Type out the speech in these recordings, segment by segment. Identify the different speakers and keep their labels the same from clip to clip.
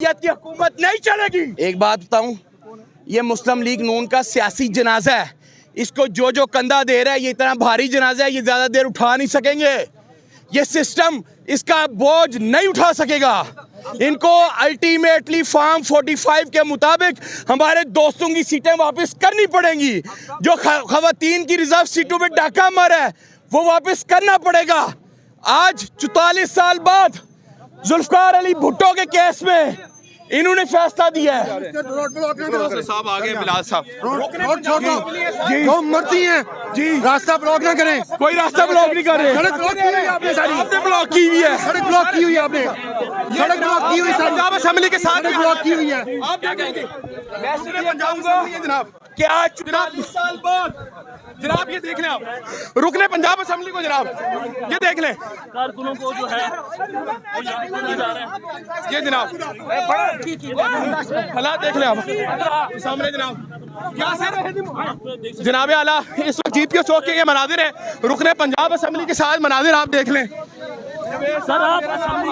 Speaker 1: की हुकूमत नहीं चलेगी। एक बात बताऊं, ये मुस्लिम लीग नून का सियासी जनाजा है। इसको जो जो कंधा दे रहा है, ये इतना भारी जनाजा है, ये ज्यादा देर उठा नहीं सकेंगे। ये सिस्टम इसका बोझ नहीं उठा सकेगा। इनको अल्टीमेटली फॉर्म 45 के मुताबिक हमारे दोस्तों की सीटें वापस करनी पड़ेंगी। जो खवातीन की रिजर्व सीटों पे डाका मारा है वो वापस करना पड़ेगा। आज 44 साल बाद जुल्फकार अली भुट्टो के केस में इन्होंने फैसला दिया है।
Speaker 2: साहब आगे बिलाल साहब
Speaker 3: रोड छोड़ो जी, जो मर्जी है जी, रास्ता ब्लॉक ना करें।
Speaker 1: कोई रास्ता ब्लॉक नहीं कर रहे।
Speaker 3: सड़क ब्लॉक की हुई है आपने, सारी
Speaker 1: आपने ब्लॉक की हुई है।
Speaker 3: सड़क ब्लॉक की हुई है आपने, सड़क ब्लॉक की हुई,
Speaker 2: पंजाब असेंबली के साथ
Speaker 3: सड़क ब्लॉक की हुई है।
Speaker 2: आप क्या कहेंगे? मैं सिर्फ पंजाब असेंबली है जनाब।
Speaker 1: कि आज 44 साल बाद
Speaker 2: जनाब ये देख लें, आप रुकने पंजाब असेंबली को जनाब, ये देख लें
Speaker 4: कारकुनों को जो है वो यहाँ पे जा रहे हैं।
Speaker 2: ये जनाब हालात देख लें आप सामने जनाब। क्या सर जनाब आला इस वक्त जीपीओ चौक के ये मनाजिर है, रुकने पंजाब असेंबली के साथ मनाजिर आप देख लें।
Speaker 4: सर आप असेंबली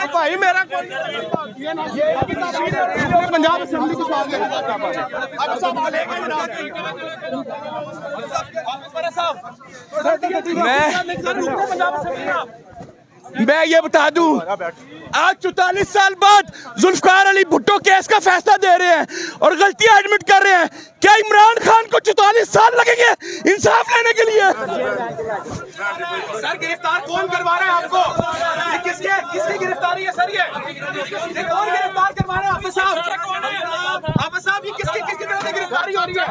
Speaker 2: भाई मेरा पंजाब असेंबली के साथ
Speaker 1: मैं ये बता दूं, आज 44 साल बाद जुल्फकार अली भुट्टो केस का फैसला दे रहे हैं और गलतियां एडमिट कर रहे हैं। क्या इमरान खान को 44 साल लगेंगे इंसाफ लेने के लिए?
Speaker 2: सर गिरफ्तार कौन करवा रहा है आपको? ये किसकी गिरफ्तारी है सर? ये कौन गिरफ्तार करवा रहा है? हाफिज साहब ये किसकी तरफ से गिरफ्तारी हो रही है?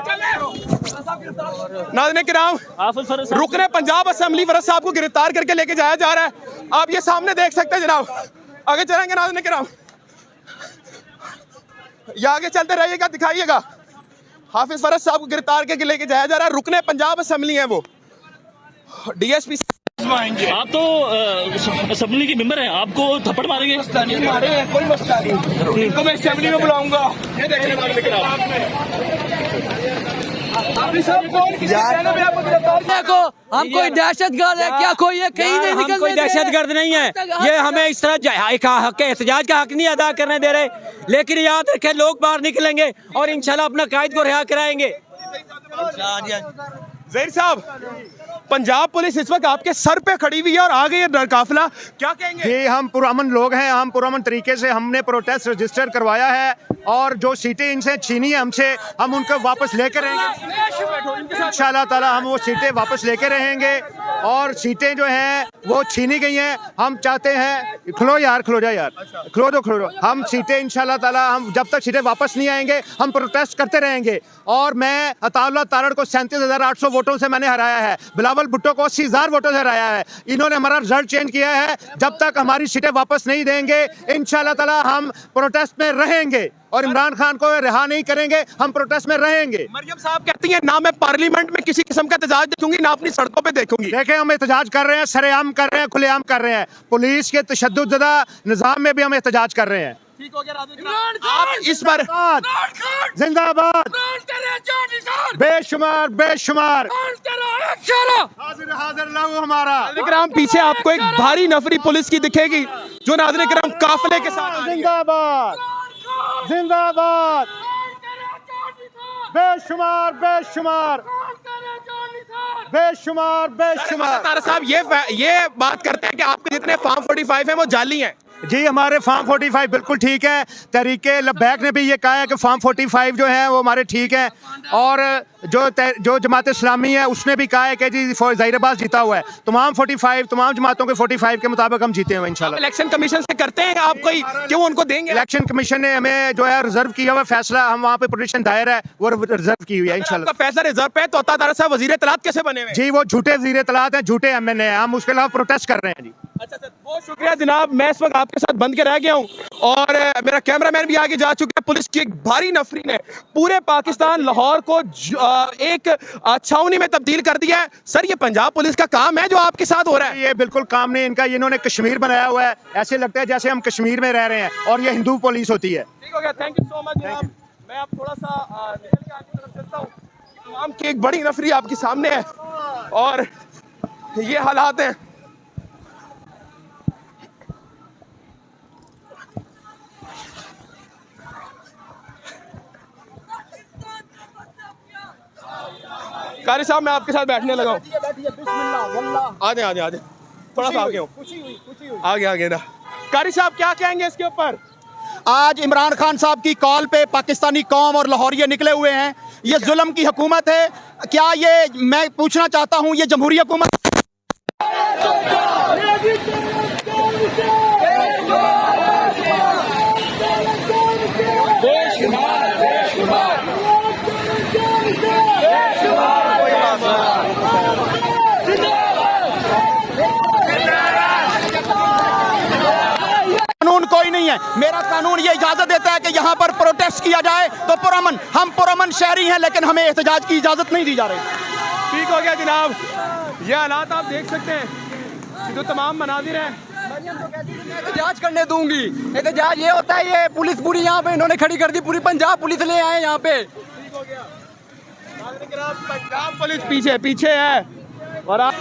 Speaker 2: नाज़रीन किराम, रुकने पंजाब असेंबली वरद साहब को गिरफ्तार करके लेके जाया जा रहा है। आप ये सामने देख सकते हैं जनाब। आगे चलेंगे नाज़रीन किराम, ये आगे चलते रहिएगा, दिखाइएगा। हाफिज फरज साहब को गिरफ्तार करके लेके जाया जा रहा है। रुकने पंजाब असेंबली है वो, डीएसपी।
Speaker 4: आप तो असेंबली के मेंबर हैं, आपको थप्पड़ मारेंगे?
Speaker 1: मारे हैं, कोई मसला नहीं। इनको मैं असेंबली में बुलाऊंगा।
Speaker 2: ये देखिए
Speaker 5: देखो, हम कोई दहशतगर्द है क्या? कोई ये कहीं नहीं निकल,
Speaker 6: कोई दहशतगर्द नहीं है। ये हमें इस तरह हक एहतजाज का हक नहीं अदा करने दे रहे। लेकिन याद रखें, लोग बाहर निकलेंगे और इंशाल्लाह अपना कायद को रिहा कराएंगे।
Speaker 2: ज़हीर साहब, पंजाब पुलिस इस वक्त आपके सर पे खड़ी हुई है और आ गई है काफिला, क्या कहेंगे?
Speaker 3: जी, हम पुरअमन लोग हैं, हम पुरअमन तरीके से हमने प्रोटेस्ट रजिस्टर करवाया है और जो सीटें इनसे छीनी है हमसे, हम उनको वापस लेकर रहेंगे इंशाल्लाह ताला। हम वो सीटें वापस लेकर रहेंगे और सीटें जो हैं वो छीनी गई हैं। हम चाहते हैं, खलो यार, खलो जा यार, खलो दो। हम सीटें इंशाल्लाह ताला, हम जब तक सीटें वापस नहीं आएंगे हम प्रोटेस्ट करते रहेंगे। और मैं अताउल्लाह तारड़ को 37,800 वोटों से मैंने हराया है, बिलावल भुट्टो को 80,000 वोटों से हराया है। इन्होंने हमारा रिजल्ट चेंज किया है। जब तक हमारी सीटें वापस नहीं देंगे इंशाल्लाह ताला हम प्रोटेस्ट में रहेंगे और इमरान खान को रिहा नहीं करेंगे। हम प्रोटेस्ट में रहेंगे।
Speaker 2: मरियम साहब कहती हैं ना मैं पार्लियामेंट में किसी किस्म का एहतजाज देखूंगी, ना अपनी सड़कों पे देखूंगी।
Speaker 3: देखें, हम एहतजाज कर रहे हैं, सरेआम कर रहे हैं, खुलेआम कर रहे हैं। पुलिस के तशद्दुद निज़ाम में भी हम एहतजाज कर रहे हैं।
Speaker 2: ठीक हो गया। आप इस पर
Speaker 3: जिंदाबाद, बेशुमार बेशुमार, हाजिर हाजिर लहू हमारा।
Speaker 2: नाज़रीन पीछे आपको एक भारी नफरी पुलिस की दिखेगी जो नाज़रीन किराम काफिले के साथ।
Speaker 3: जिंदाबाद जिंदाबाद, बेशुमार बेशुमार बेशुमार बेशुमार।
Speaker 2: तारा साहब ये बात करते हैं कि आपके जितने फॉर्म 45 हैं वो जाली हैं।
Speaker 3: जी, हमारे फॉर्म 45 बिल्कुल ठीक है। तहरीके लब्बैक ने भी ये कहा है कि फॉर्म 45 जो है वो हमारे ठीक है। और जो जमात इस्लामी है उसने भी कहा है कि जी ज़हीराबाद जीता हुआ है। तमाम 45 तमाम जमातों के 45 के मुताबिक हम जीते हुए इंशाल्लाह।
Speaker 2: इलेक्शन कमीशन से करते हैं आप कोई, क्यों उनको देंगे?
Speaker 3: इलेक्शन कमीशन ने हमें जो है रिजर्व किया हुआ फैसला, हम वहाँ पे पिटीशन दायर है, वो रिजर्व की हुई है इंशाल्लाह।
Speaker 2: फैसला रिजर्व पे तो तारा साहब वजीर इत्तलात कैसे बने हुए?
Speaker 3: जी, वो झूठे वजीर इत्तलात हैं, झूठे MNA हैं। हम उसके खिलाफ प्रोटेस्ट कर रहे हैं जी।
Speaker 2: अच्छा सर, बहुत शुक्रिया जनाब। मैं इस वक्त आपके साथ बंद के रह गया हूँ और मेरा कैमरामैन भी आगे जा चुका है। पुलिस की एक भारी नफरी ने पूरे पाकिस्तान लाहौर को एक छावनी में तब्दील कर दिया है। सर, ये पंजाब पुलिस का काम है जो आपके साथ हो रहा है?
Speaker 3: ये बिल्कुल काम नहीं इनका। इन्होंने कश्मीर बनाया हुआ है, ऐसे लगता है जैसे हम कश्मीर में रह रहे हैं और ये हिंदू पुलिस होती है।
Speaker 2: ठीक हो गया, थैंक यू सो मच जनाब। मैं आप थोड़ा सा निकल के आगे तरफ चलता हूँ। तमाम की एक बड़ी नफरी आपके सामने है और ये हालात हैं। कारी साहब मैं आपके साथ बैठने लगा हूँ। आगे आगे आगे थोड़ा सा आगे हो, आगे आगे ना। कारी साहब क्या कहेंगे इसके ऊपर?
Speaker 3: आज इमरान खान साहब की कॉल पे पाकिस्तानी कौम और लाहौरिये निकले हुए हैं। ये जुल्म की हुकूमत है क्या? ये मैं पूछना चाहता हूँ, ये जमहूरी हुकूमत? कानून कोई नहीं है। मेरा कानून ये इजाजत देता है कि यहाँ पर प्रोटेस्ट किया जाए तो पुरअमन, हम पुरअमन शहरी हैं, लेकिन हमें एहतजाज की इजाजत नहीं दी जा रही।
Speaker 2: ठीक हो गया जनाब, ये हालात आप देख सकते हैं, जो तमाम मनाजिर हैं।
Speaker 5: एहतजाज करने दूंगी। एहतजाज ये होता है, ये पुलिस पूरी यहाँ पे इन्होंने खड़ी कर दी, पूरी पंजाब पुलिस ले आए यहाँ पे।
Speaker 2: पंजाब पुलिस पीछे पीछे है और आप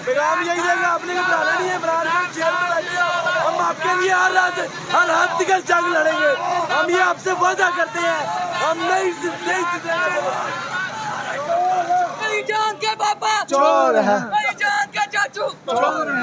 Speaker 7: पैगाम यही देगा, आपने घबराना नहीं है। इमरान खान जेल में बैठे हो, हम आपके लिए हर हाथ निकल जंग लड़ेंगे। हम ये आपसे वादा करते हैं, हम नहीं
Speaker 5: जान के पापा
Speaker 7: चोर है,
Speaker 5: जान के चाचू चोर है।